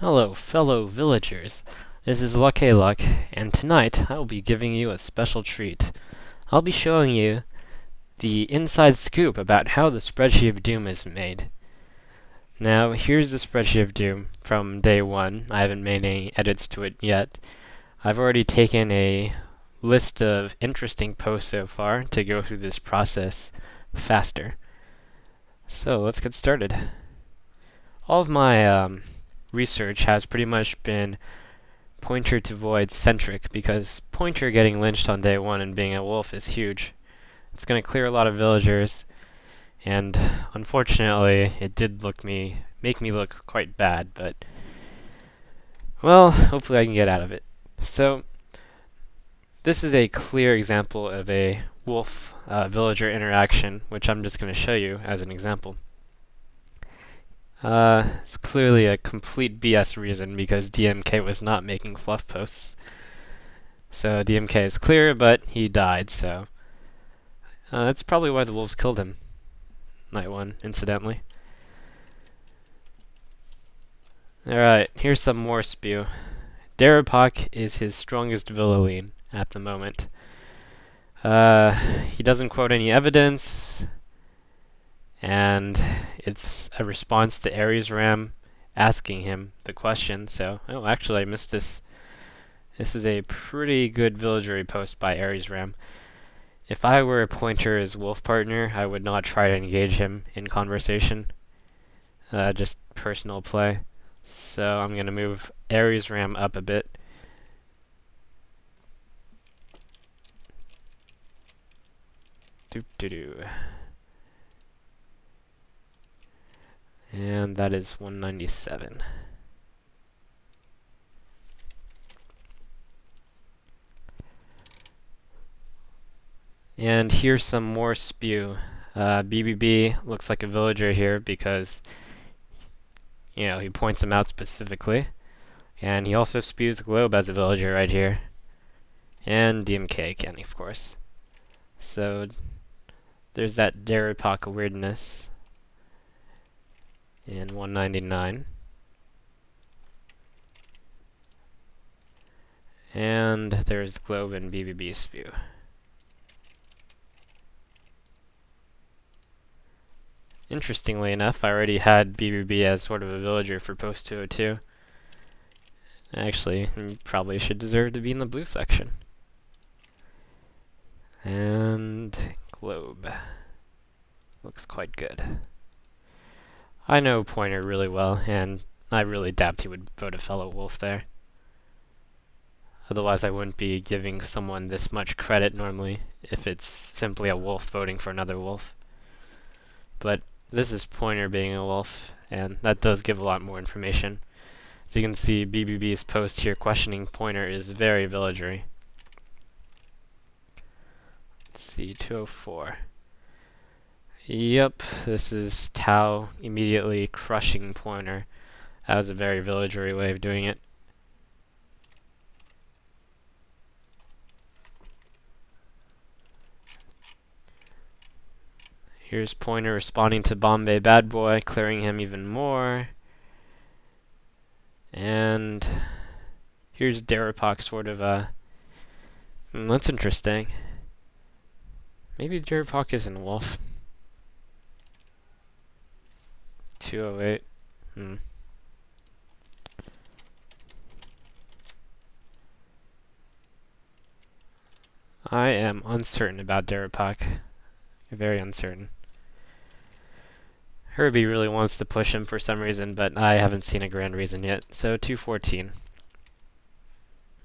Hello, fellow villagers. This is Luck, and tonight I will be giving you a special treat. I'll be showing you the inside scoop about how the spreadsheet of doom is made. Now, here's the spreadsheet of doom from day one. I haven't made any edits to it yet. I've already taken a list of interesting posts so far to go through this process faster. So, let's get started. All of my research has pretty much been pointer to void centric because pointer getting lynched on day one and being a wolf is huge. It's going to clear a lot of villagers, and unfortunately, it did make me look quite bad. But well, hopefully I can get out of it. So this is a clear example of a wolf villager interaction, which I'm just going to show you as an example. It's clearly a complete BS reason because DMK was not making fluff posts. So DMK is clear, but he died, so that's probably why the wolves killed him. Night one, incidentally. Alright, here's some more spew. Darabok is his strongest villain at the moment. He doesn't quote any evidence, and it's a response to Ares Ram asking him the question. So, oh, actually, I missed this. This is a pretty good villagery post by Ares Ram. If I were a pointer as wolf partner, I would not try to engage him in conversation. Just personal play. So I'm going to move Ares Ram up a bit. Doo-doo-doo. And that is 197. And here's some more spew. BBB looks like a villager here because, you know, he points him out specifically. And he also spews Globe as a villager right here. And DMK can, of course. So there's that Darapaka weirdness in 199. And there's Globe and BBB spew. Interestingly enough, I already had BBB as sort of a villager for post 202. Actually, he probably should deserve to be in the blue section. And Globe. Looks quite good. I know Pointer really well, and I really doubt he would vote a fellow wolf there. Otherwise, I wouldn't be giving someone this much credit normally if it's simply a wolf voting for another wolf. But this is Pointer being a wolf, and that does give a lot more information. So you can see BBB's post here questioning Pointer is very villagery. Let's see, 204. Yep, this is Tau immediately crushing Pointer. That was a very villagery way of doing it. Here's Pointer responding to Bombay Bad Boy, clearing him even more. And here's Darapok sort of that's interesting. Maybe Darapok isn't a wolf. 208. I am uncertain about Darapok. Very uncertain. Herbie really wants to push him for some reason, but I haven't seen a grand reason yet. So 214.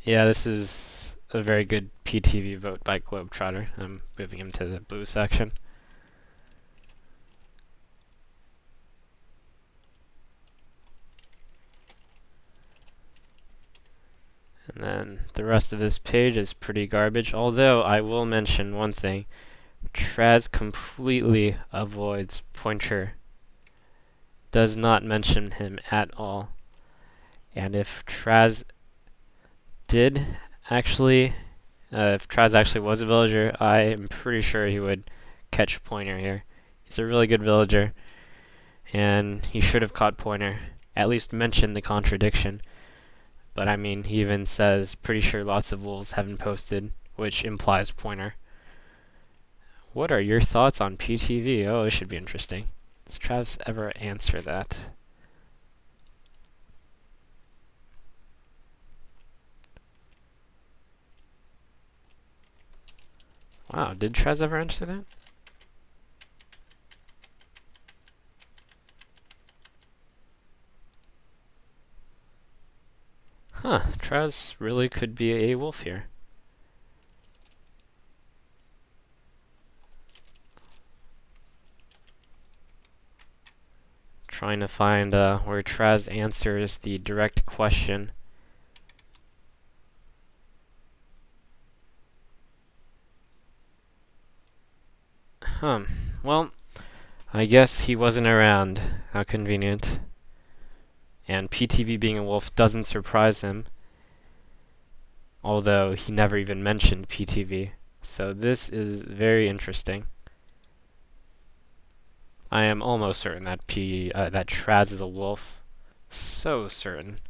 Yeah, this is a very good PTV vote by Globetrotter. I'm moving him to the blue section. And then the rest of this page is pretty garbage, although I will mention one thing. Traz completely avoids Pointer. Does not mention him at all. And if Traz did actually, if Traz actually was a villager, I am pretty sure he would catch Pointer here. He's a really good villager, and he should have caught Pointer at least mention the contradiction. But I mean, he even says, pretty sure lots of wolves haven't posted, which implies pointer. What are your thoughts on PTV? Oh, this should be interesting. Does Travis ever answer that? Wow, did Travis ever answer that? Huh, Travis really could be a wolf here. Trying to find where Travis answers the direct question. Well, I guess he wasn't around. How convenient. And PTV being a wolf doesn't surprise him, although he never even mentioned PTV. So this is very interesting. I am almost certain that that Traz is a wolf. So certain.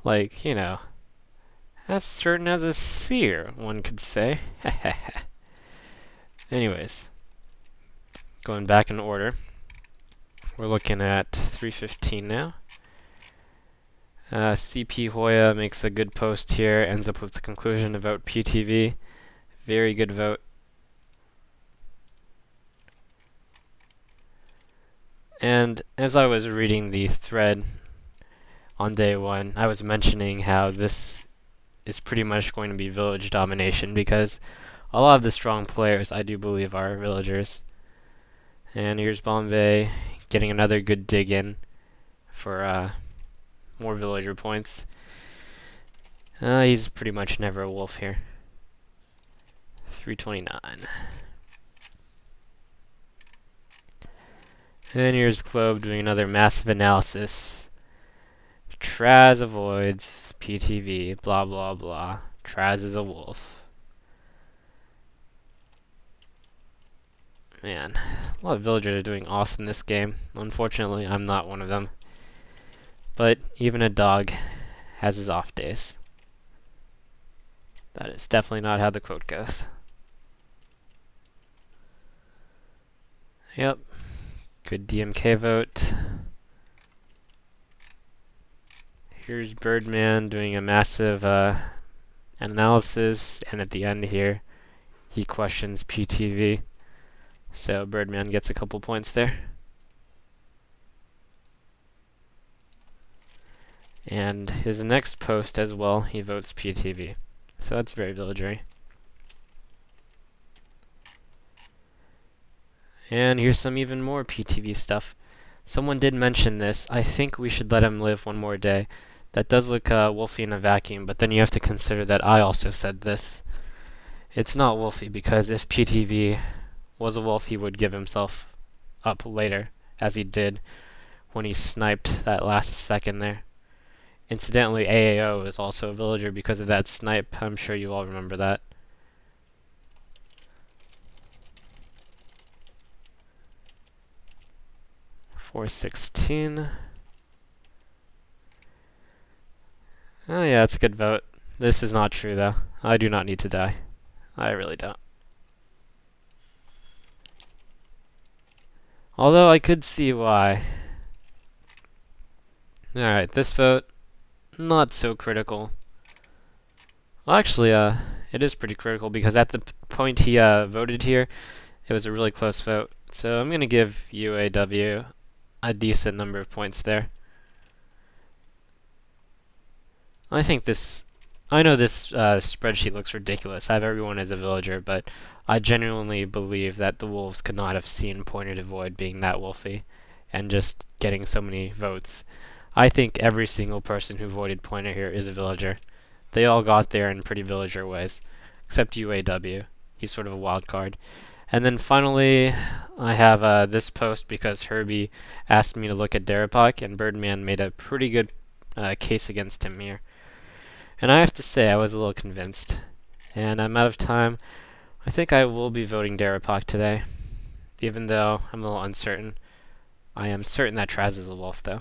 Like, you know, as certain as a seer, one could say. Anyways, going back in order. We're looking at 315 now. CP Hoya makes a good post here, ends up with the conclusion to vote PTV. Very good vote. And as I was reading the thread on day one, I was mentioning how this is pretty much going to be village domination because a lot of the strong players I do believe are villagers. And here's Bombay getting another good dig in for more villager points. He's pretty much never a wolf here. 329. And here's Clove doing another massive analysis. Traz avoids PTV, blah blah blah. Traz is a wolf. Man, a lot of villagers are doing awesome this game. Unfortunately, I'm not one of them. But even a dog has his off days. That is definitely not how the quote goes. Yep. Good DMK vote. Here's Birdman doing a massive analysis, and at the end here, he questions PTV. So Birdman gets a couple points there. And his next post as well, he votes PTV. So that's very villagery. And here's some even more PTV stuff. Someone did mention this. I think we should let him live one more day. That does look wolfy in a vacuum, but then you have to consider that I also said this. It's not wolfy because if PTV was a wolf, he would give himself up later, as he did when he sniped that last second there. Incidentally, AAO is also a villager because of that snipe. I'm sure you all remember that. $4.16. Oh yeah, that's a good vote. This is not true though. I do not need to die. I really don't. Although I could see why. Alright, this vote, not so critical. Well, actually, it is pretty critical because at the point he voted here, it was a really close vote. So I'm going to give UAW a decent number of points there. I think this... I know this spreadsheet looks ridiculous. I have everyone as a villager, but I genuinely believe that the wolves could not have seen Pointer to Void being that wolfy and just getting so many votes. I think every single person who voted Pointer here is a villager. They all got there in pretty villager ways, except UAW. He's sort of a wild card. And then finally, I have this post because Herbie asked me to look at Darabak, and Birdman made a pretty good case against him here. And I have to say, I was a little convinced. And I'm out of time. I think I will be voting Darabak today, even though I'm a little uncertain. I am certain that Traz is a wolf, though.